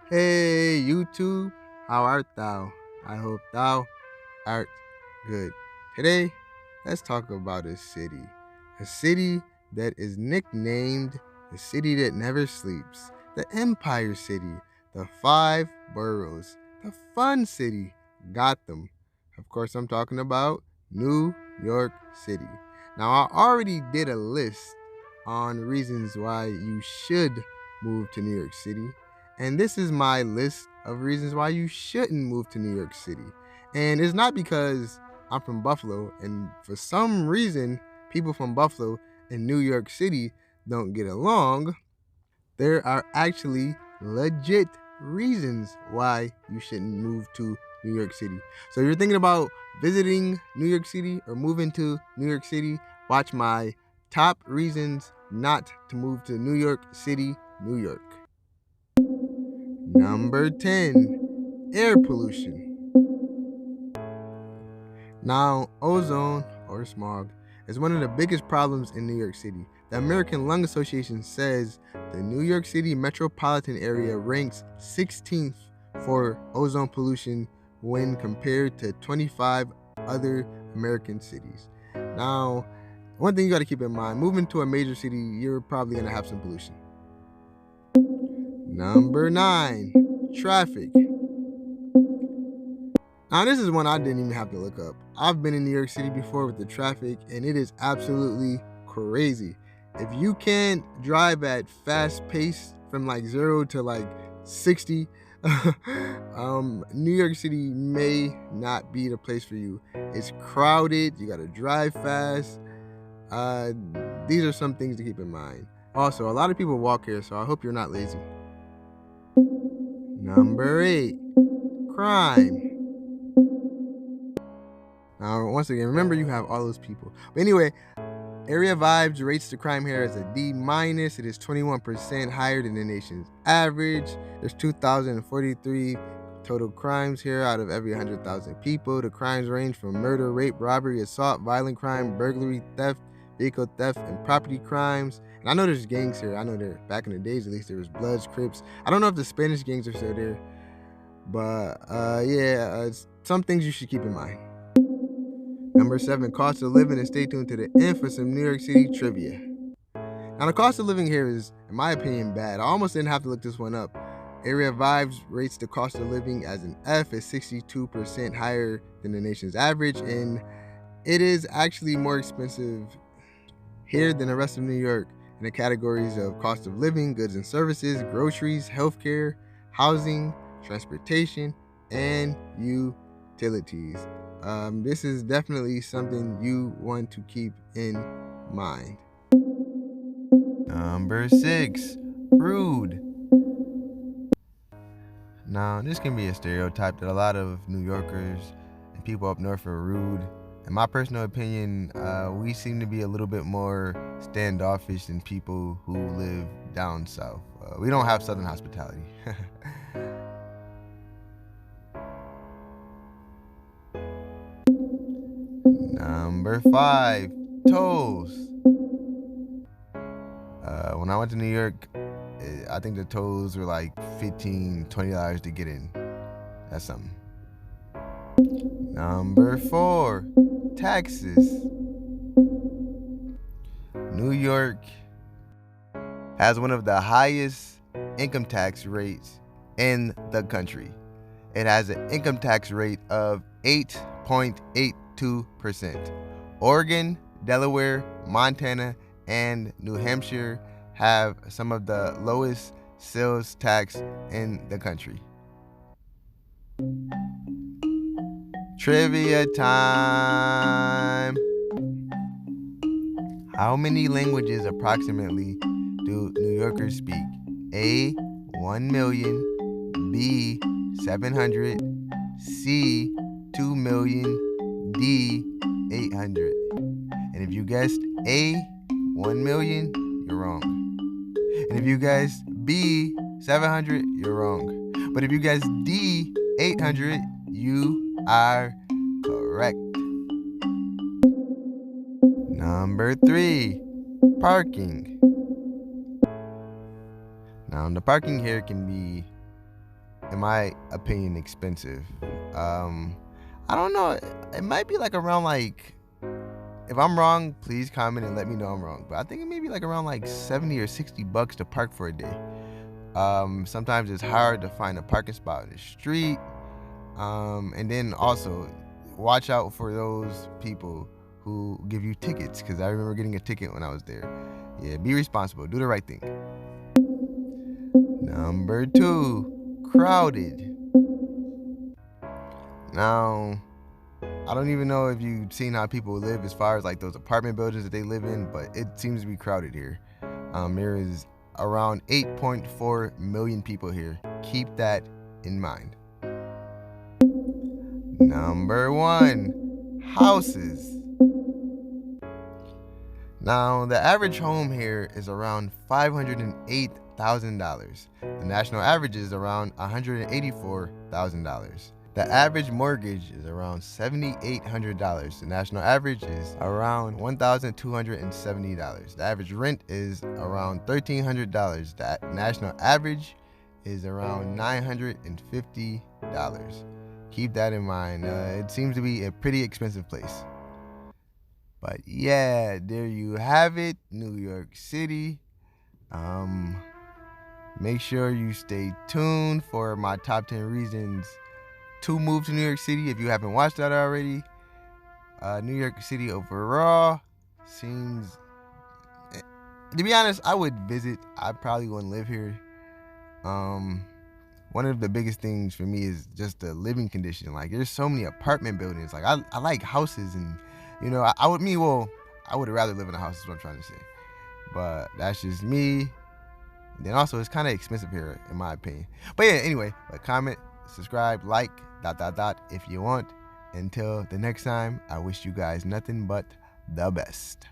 Hey, YouTube, how art thou? I hope thou art good. Today, let's talk about a city that is nicknamed the city that never sleeps, the Empire City, the five boroughs, the fun city, Gotham. Of course, I'm talking about New York City. Now, I already did a list on reasons why you should move to New York City, and this is my list of reasons why you shouldn't move to New York City. And it's not because I'm from Buffalo, and for some reason, people from Buffalo and New York City don't get along. There are actually legit reasons why you shouldn't move to New York City. So if you're thinking about visiting New York City or moving to New York City, watch my top reasons not to move to New York City, New York. Number 10, air pollution. Now, ozone or smog is one of the biggest problems in New York City. The American Lung Association says the New York City metropolitan area ranks 16th for ozone pollution when compared to 25 other American cities. Now, one thing you got to keep in mind, moving to a major city, you're probably going to have some pollution. Number 9, traffic. Now, this is one I didn't even have to look up. I've been in New York City before with the traffic, and it is absolutely crazy. If you can't drive at fast pace from like 0 to like 60, New York City may not be the place for you. It's crowded, you gotta drive fast. Uh, these are some things to keep in mind. Also, a lot of people walk here, so I hope you're not lazy. Number 8, crime. Now, once again, remember you have all those people. But anyway, Area Vibes rates the crime here as a D minus. It is 21% higher than the nation's average. There's 2,043 total crimes here out of every 100,000 people. The crimes range from murder, rape, robbery, assault, violent crime, burglary, theft, vehicle theft, and property crimes. And I know there's gangs here. I know there back in the days at least there was Bloods, Crips. I don't know if the Spanish gangs are still there, but some things you should keep in mind. Number 7, cost of living, and stay tuned to the end for some New York City trivia. Now, the cost of living here is, in my opinion, bad. I almost didn't have to look this one up. Area Vibes rates the cost of living as an F, is 62% higher than the nation's average, and it is actually more expensive here than the rest of New York in the categories of cost of living, goods and services, groceries, healthcare, housing, transportation, and utilities. This is definitely something you want to keep in mind. Number 6, rude. Now, this can be a stereotype that a lot of New Yorkers and people up north are rude. In my personal opinion, we seem to be a little bit more standoffish than people who live down south. We don't have southern hospitality. Number 5, tolls. When I went to New York, I think the tolls were like $15, $20 to get in. That's something. Number 4, taxes. New York has one of the highest income tax rates in the country. It has an income tax rate of 8.82%. Oregon, Delaware, Montana, and New Hampshire have some of the lowest sales tax in the country. Trivia time. How many languages approximately do New Yorkers speak? A, 1 million, B, 700, C, 2 million, D, 800. And if you guessed A, 1 million, you're wrong. And if you guessed B, 700, you're wrong. But if you guessed D, 800, you are correct. Number 3, parking. Now, the parking here can be, in my opinion, expensive. I don't know. It might be like around like, if I'm wrong, please comment and let me know I'm wrong. But I think it may be like around like 70 or 60 bucks to park for a day. Sometimes it's hard to find a parking spot on the street. And then also watch out for those people who give you tickets, because I remember getting a ticket when I was there. Yeah, be responsible. Do the right thing. Number 2, crowded. Now, I don't even know if you've seen how people live as far as like those apartment buildings that they live in, but it seems to be crowded here. There is around 8.4 million people here. Keep that in mind. Number 1, houses. Now, the average home here is around $508,000. The national average is around $184,000. The average mortgage is around $7,800. The national average is around $1,270. The average rent is around $1,300. The national average is around $950. Keep that in mind. It seems to be a pretty expensive place. But yeah, there you have it, New York City. Make sure you stay tuned for my top 10 reasons to move to New York City if you haven't watched that already. New York City overall seems, to be honest, I would visit. I probably wouldn't live here. One of the biggest things for me is just the living condition. Like, there's so many apartment buildings. Like, I like houses, and I would rather live in a house, is what I'm trying to say. But that's just me. And then also, it's kind of expensive here, in my opinion. But yeah, anyway, comment, subscribe, like, ... if you want. Until the next time, I wish you guys nothing but the best.